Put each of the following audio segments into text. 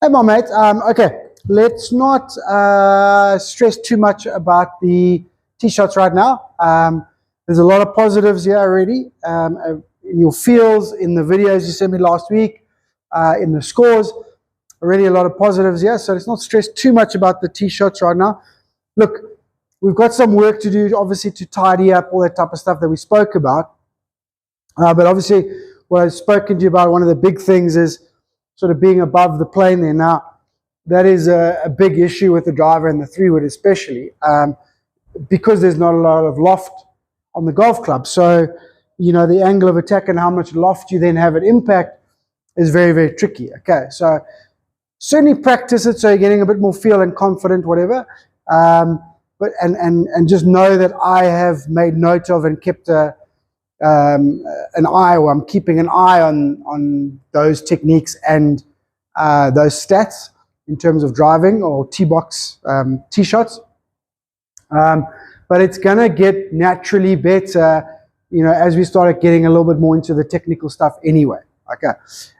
Hey, my mate. Okay, let's not stress too much about the tee shots right now. There's a lot of positives here already. In your feels, in the videos you sent me last week, in the scores, already a lot of positives here. So let's not stress too much about the tee shots right now. Look, we've got some work to do, obviously, to tidy up all that type of stuff that we spoke about. But obviously, what I've spoken to you about, one of the big things is sort of being above the plane there. Now, that is a big issue with the driver and the 3-wood especially, because there's not a lot of loft on the golf club. So, you know, the angle of attack and how much loft you then have at impact is very, very tricky. Okay, so certainly practice it so you're getting a bit more feel and confident, whatever. But just know that I have made note of and kept an eye, or I'm keeping an eye on those techniques and those stats in terms of driving or tee box tee shots. But it's going to get naturally better, you know, as we start getting a little bit more into the technical stuff anyway. Okay,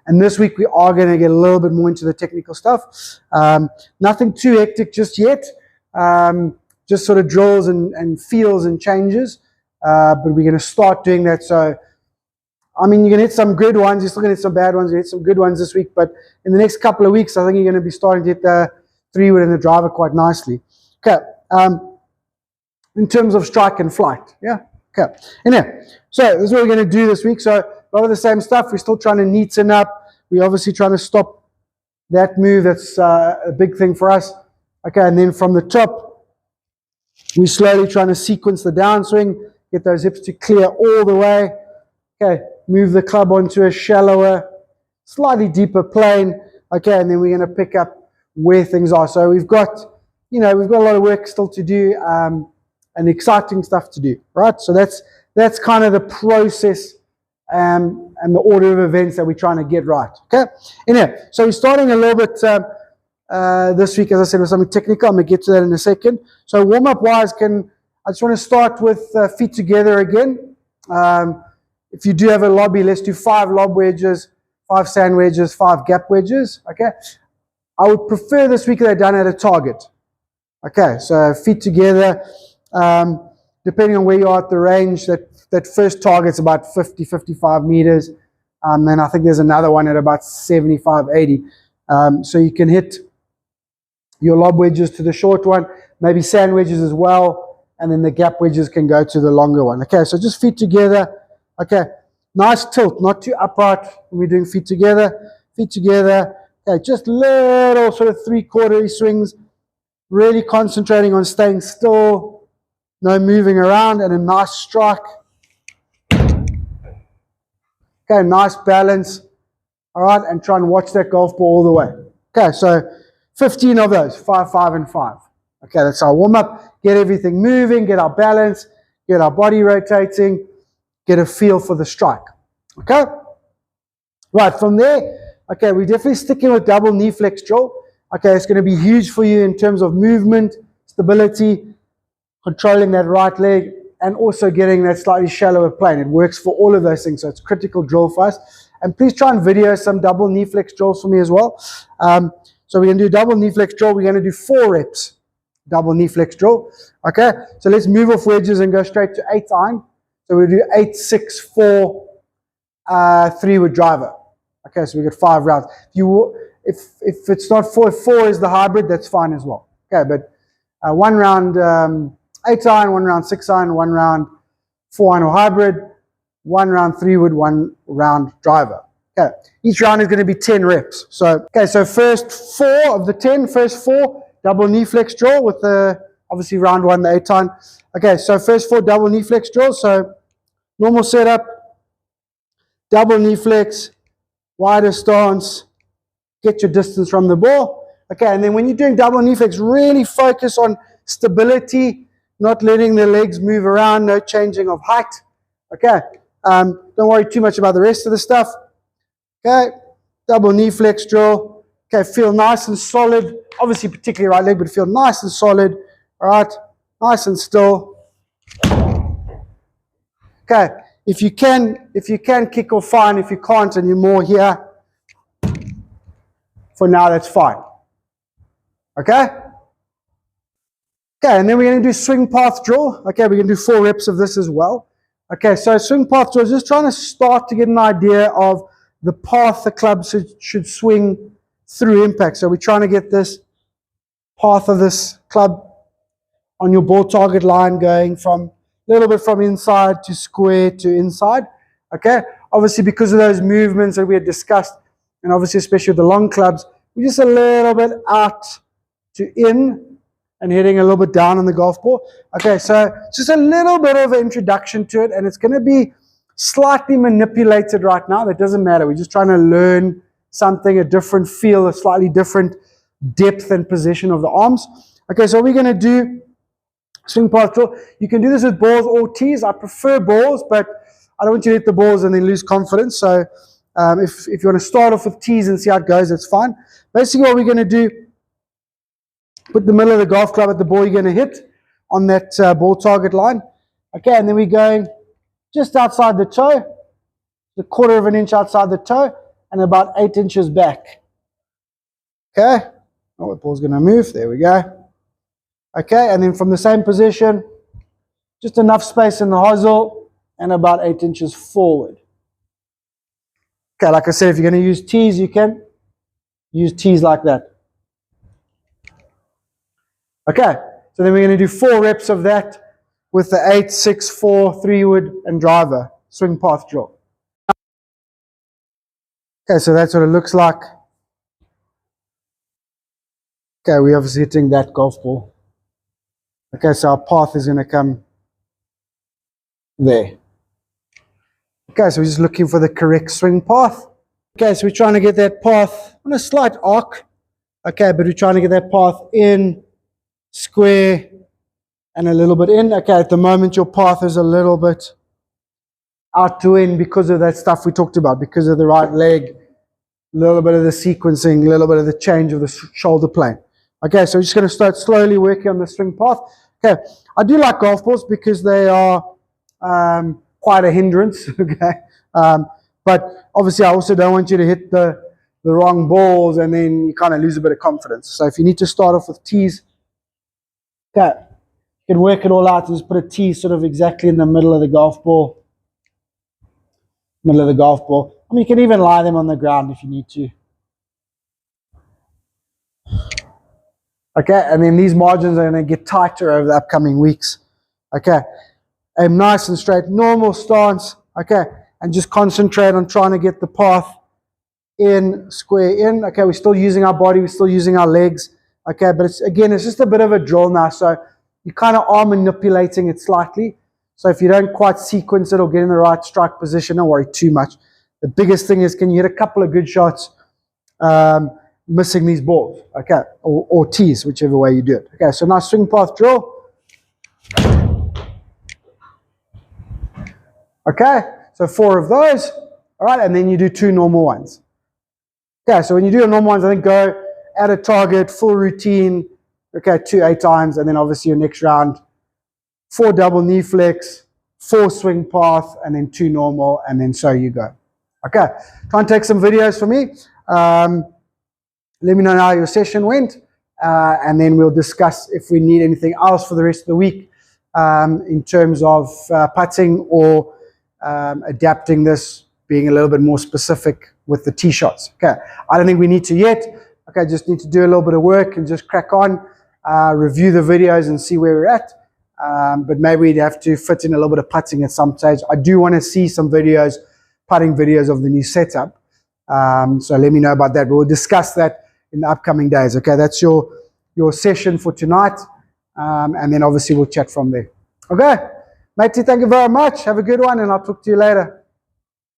and this week we are going to get a little bit more into the technical stuff. Nothing too hectic just yet. Just sort of drills and feels and changes. But we're going to start doing that. So, I mean, you're going to hit some good ones. You're still going to hit some bad ones. You hit some good ones this week. But in the next couple of weeks, I think you're going to be starting to hit the 3-wood and the driver quite nicely. Okay. In terms of strike and flight. Yeah. Okay. Anyway, so this is what we're going to do this week. So, a lot of the same stuff. We're still trying to neaten up. We're obviously trying to stop that move. That's a big thing for us. Okay. And then from the top, we're slowly trying to sequence the downswing. Get those hips to clear all the way. Okay, move the club onto a shallower, slightly deeper plane. Okay, and then we're going to pick up where things are. So we've got, you know, we've got a lot of work still to do, and exciting stuff to do, right? So that's kind of the process and the order of events that we're trying to get right. Okay, anyway, so we're starting a little bit this week, as I said, with something technical. I'm going to get to that in a second. So warm-up wise, I just want to start with feet together again. If you do have a lobby, let's do 5 lob wedges, 5 sand wedges, 5 gap wedges. Okay. I would prefer this week they're done at a target. Okay. So feet together, depending on where you are at the range, that first target's about 50, 55 meters. And I think there's another one at about 75, 80. So you can hit your lob wedges to the short one, maybe sand wedges as well. And then the gap wedges can go to the longer one. Okay, so just feet together. Okay, nice tilt, not too upright when we're doing feet together. Feet together. Okay, just little sort of 3/4 swings. Really concentrating on staying still, no moving around, and a nice strike. Okay, nice balance. All right, and try and watch that golf ball all the way. Okay, so 15 of those, 5, 5, and 5. Okay, that's our warm-up. Get everything moving, get our balance, get our body rotating, get a feel for the strike. Okay? Right, from there, okay, we're definitely sticking with double knee flex drill. Okay, it's going to be huge for you in terms of movement, stability, controlling that right leg, and also getting that slightly shallower plane. It works for all of those things, so it's critical drill for us. And please try and video some double knee flex drills for me as well. So we're going to do double knee flex drill. We're going to do 4 reps. Double knee flex drill. Okay, so let's move off wedges and go straight to 8 iron. So we'll do 8, 6, 4, 3-wood driver. Okay, so we got 5 rounds. If it's not 4, if 4 is the hybrid, that's fine as well. Okay, but 1 round 8 iron, 1 round 6 iron, 1 round 4 iron or hybrid, 1 round 3-wood, 1 round driver. Okay, each round is going to be 10 reps. So okay, so first 4 of the 10, first 4. Double knee flex drill with the, obviously round 1, the 8 iron. Okay, so first 4 double knee flex drills. So normal setup, double knee flex, wider stance, get your distance from the ball. Okay, and then when you're doing double knee flex, really focus on stability, not letting the legs move around, no changing of height. Okay, don't worry too much about the rest of the stuff. Okay, double knee flex drill. Okay, feel nice and solid. Obviously, particularly right leg, but feel nice and solid. All right, nice and still. Okay, if you can kick off, fine. If you can't and you're more here, for now, that's fine. Okay? Okay, and then we're going to do swing path drill. Okay, we're going to do 4 reps of this as well. Okay, so swing path drill is just trying to start to get an idea of the path the club should swing through impact. So we're trying to get this path of this club on your ball target line going from a little bit from inside to square to inside. Okay, obviously because of those movements that we had discussed, and obviously especially with the long clubs, we're just a little bit out to in and hitting a little bit down on the golf ball. Okay, so just a little bit of an introduction to it, and it's going to be slightly manipulated right now. That doesn't matter. We're just trying to learn something, a different feel, a slightly different depth and position of the arms. Okay, so we're going to do swing path drill. You can do this with balls or tees. I prefer balls, but I don't want you to hit the balls and then lose confidence. So if you want to start off with tees and see how it goes, that's fine. Basically what we're going to do, put the middle of the golf club at the ball you're going to hit on that ball target line. Okay, and then we're going just outside the toe, the 1/4 of an inch outside the toe, and about 8 inches back. Okay, oh, the ball's going to move. There we go. Okay, and then from the same position, just enough space in the hosel and about 8 inches forward. Okay, like I said, if you're going to use tees, you can use tees like that. Okay, so then we're going to do 4 reps of that with the 8, 6, 4, 3-wood and driver swing path drill. Okay, so that's what it looks like. Okay, we're obviously hitting that golf ball. Okay, so our path is going to come there. Okay, so we're just looking for the correct swing path. Okay, so we're trying to get that path on a slight arc. Okay, but we're trying to get that path in, square, and a little bit in. Okay, at the moment your path is a little bit out to in because of that stuff we talked about, because of the right leg, a little bit of the sequencing, a little bit of the change of the shoulder plane. Okay, so we're just going to start slowly working on the swing path. Okay, I do like golf balls because they are quite a hindrance. Okay, but obviously I also don't want you to hit the wrong balls and then you kind of lose a bit of confidence. So if you need to start off with tees, okay, you can work it all out and just put a tee sort of exactly in the middle of the golf ball. Middle of the golf ball. I mean, you can even lie them on the ground if you need to. Okay, and then these margins are going to get tighter over the upcoming weeks. Okay, aim nice and straight, normal stance. Okay, and just concentrate on trying to get the path in, square in. Okay, we're still using our body, we're still using our legs. Okay, but it's just a bit of a drill now, so you kind of are manipulating it slightly. So if you don't quite sequence it or get in the right strike position, don't worry too much. The biggest thing is, can you hit a couple of good shots missing these balls, okay, or tees, whichever way you do it. Okay, so nice swing path drill. Okay, so 4 of those. All right, and then you do 2 normal ones. Okay, so when you do your normal ones, I think go at a target, full routine, okay, 2 8 times, and then obviously your next round, 4 double knee flex, 4 swing path, and then 2 normal, and then so you go. Okay, try and take some videos for me. Let me know how your session went, and then we'll discuss if we need anything else for the rest of the week in terms of putting or adapting this, being a little bit more specific with the tee shots. Okay, I don't think we need to yet. Okay, just need to do a little bit of work and just crack on, review the videos and see where we're at. But maybe we'd have to fit in a little bit of putting at some stage. I do want to see some videos, putting videos of the new setup. So let me know about that. We'll discuss that in the upcoming days. Okay, that's your session for tonight. And then obviously we'll chat from there. Okay, matey, thank you very much. Have a good one and I'll talk to you later.